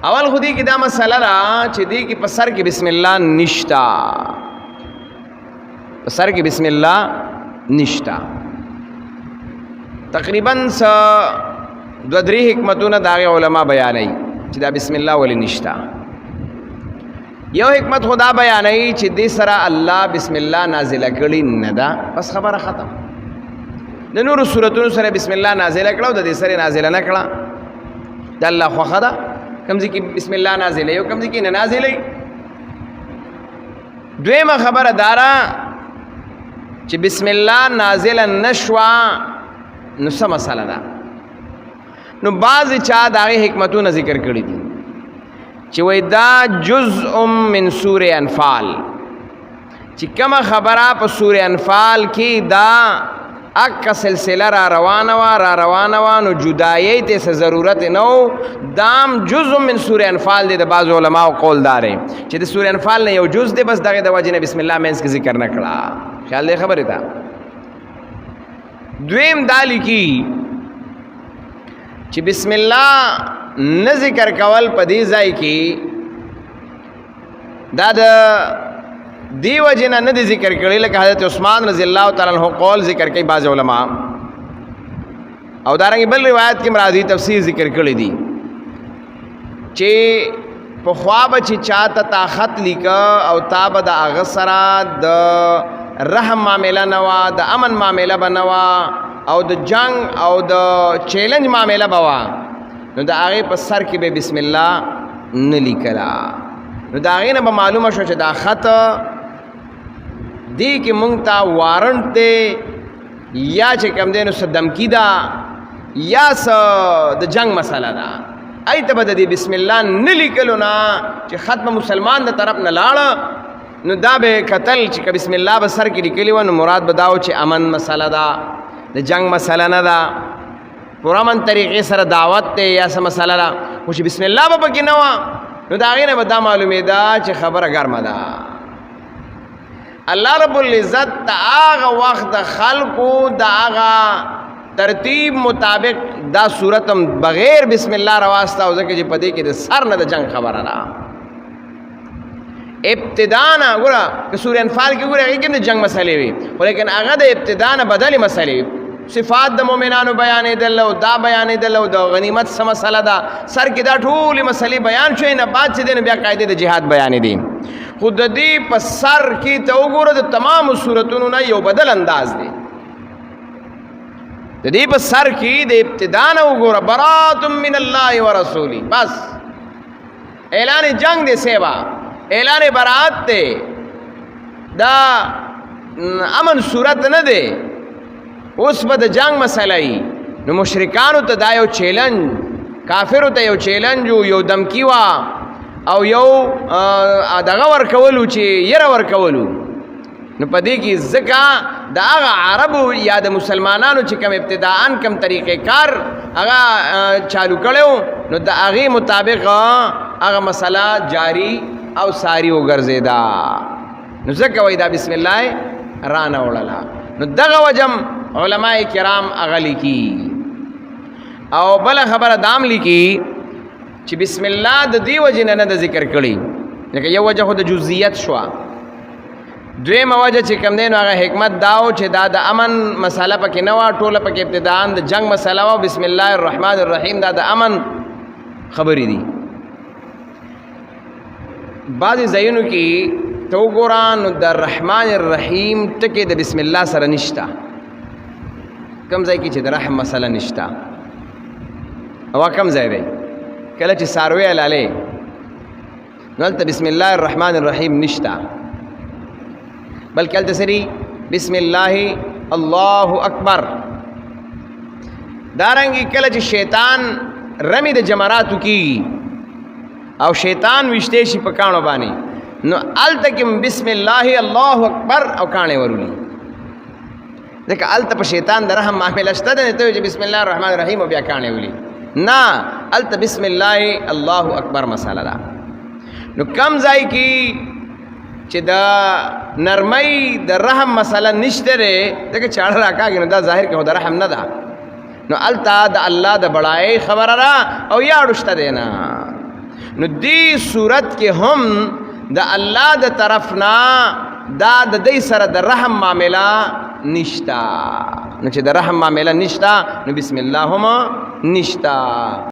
اول خودی کی دا مسئله را چې دی کی په سر کې بسم الله نشتا، په سر کې بسم الله نشتا. تقریبا دو درې حکمتونه دا علماء بیانوي چې دا بسم الله ولی نشتا. یو حکمت خدا بیانوي چې دې سره الله بسم الله نازله کړي نه ده، بس خبره ختم. د نورو سورتونو سره بسم الله نازله کړه او د دې سره نازله نه کړه، د الله خوښه ده کمزې کې بسم الله نازله یو کمزې کې نه نازله. دویمه خبره دارا چې بسم الله نازله نشوا نو څه مسله ده. نو بعض چا داغه حکمتونه ذکر کړی دي چې وای دا جزء من سوره انفال، چې کومه خبره په سوره انفال کې دا اکا سلسله را روانه وا نو جدایي ته څه ضرورت نو، دام جزء من سوره انفال دی. د بعض علماء قول دار چې د سوره انفال نه یو جزء دی، بس دغه د وجه نه بسم الله مینس کې ذکر نه کړه. خیال دې خبره ده. دویم دالی کی چې بسم الله نه ذکر کول په دې ځای کې دا د دیو جنا نه ذکر کړي، لکه حضرت عثمان رضی الله تعالی عنہ قول ذکر کوي بعض علماء، او دارنګ بل روایت کې مرادی تفسیر ذکر کړي دي چې په خواب چې چاته طاقت لیکا او تاب د اغسرا د رحم معاملہ نوا، د امن معاملہ بنوا، او د جنگ او د چیلنج معاملہ بوا، نو د هغه په سر کې به بسم الله نه لیکلا. نو د هغه نه به معلومه شو چې دا خط دی کې مونږ ته وارنټ دی یا چې کوم دی نو څه دمکی ده یا څه د جنگ مسله ده. ای ته به د بسم الله نه لیکلو نه چې خط به مسلمان د طرف نه لاړه نو دا به قتل چې بسم الله به سر کې لیکلی و، نو مراد به دا و چې امن مسله ده، د جنگ مسله نه ده، پرامن طریقې سره دعوت ته یا څه مسله ده. خو چې بسم الله به پکې نه وه نو د هغې نه به دا معلومېده چې خبره ګرمه ده. الله رب العزت د هغه وخت د خلقو د هغه ترتیب مطابق دا صورت هم بغیر بسم الله راواسته، او ځکه چې په دې کې د سر نه د جنگ خبره ده. ابتدا نه ګوره که سوره انفال کې ګوره هغې کې د جنگ مسلې وي، ولیکن هغه د ابتدا نه بدلې مسلې، صفات د مؤمنانو بیانېدل او دا بیانېدل او د غنیمت څه مسله ده، سر کې دا ټولې مسلې بیان شوې، نه بعد چې دی نو بیا قاعدې د جهاد بیانې دي. خو د دې په سر کې ته وګوره د تمامو صورتونو نه یو بدل انداز دی. د دې په سر کې د ابتدا نه وګوره برات من الله ورسوله، بس اعلان جنگ دی، سیوا اعلان برات دی، دا امن صورت نه دی. اوس به د جنگ مسله ای نو مشرکانو ته دا یو چیلنج، کافرو ته یو چیلنج یو دمکی وا او یو دغه ورکولو چې یره ورکولو. نو په دې کې ځکه د هغه عربو یا د مسلمانانو چې کوم ابتداءً کوم طریقې کار هغه چالو کړو، نو د هغې مطابق هغه مسله جاری او ساری وګرځېده. نو ځکه وایي دا بسم الله رانه وړله. نو دغه وجم علماء کرام هغه لیکي. او بله خبره دام لیکي چې بسم الله د دې وجې نه د ذکر کړي، لکه یو وجه خو د جزئیت شوه، دویمه وجه چې کوم دی نو هغه حکمت دا و چې دا د امن مسله پکې نه وه، ټوله پکې ابتداءً د جنگ مسله وه. بسم الله الرحمن الرحیم دا د امن خبرې دي. بعضې ځایونو کې ته وګوره نو د رحمن الرحیم ټکې د بسم الله سره نشته، کم ځای کې چې د رحم مسله نشته. او کم ځای دی کله چې څاروی حلالې نو هلته بسم الله الرحمن الرحیم نشته، بلکې هلته سری بسم الله الله اکبر. دارنګې کله چې شیطان رمی د جمراتو کېږي او شیطان ویشتی شي په کاڼو باندې، نو هلته کې بسم الله الله اکبر او کاڼې ورولي، ځکه هلته په شیطان د رحم معامله شته ده. ته چې بسم الله الرحمن الرحیم او بیا کاڼې ولي، نه هلته بسم الله الله اکبر مسله ده. نو کم ځای کې چې د نرمۍ د رحم مسله نشته دی، ځکه چاړه راکاږي نو دا ظاهر کې خو د رحم نه ده، نو هلته د الله د بړایۍ خبره ده او یاړو شته دی نه. نو دی صورت کې هم د الله د طرفنا دا د دې سره د رحم معامله نشتا. نو چې د رحم معامله نشتا نو بسم الله هم نشتا.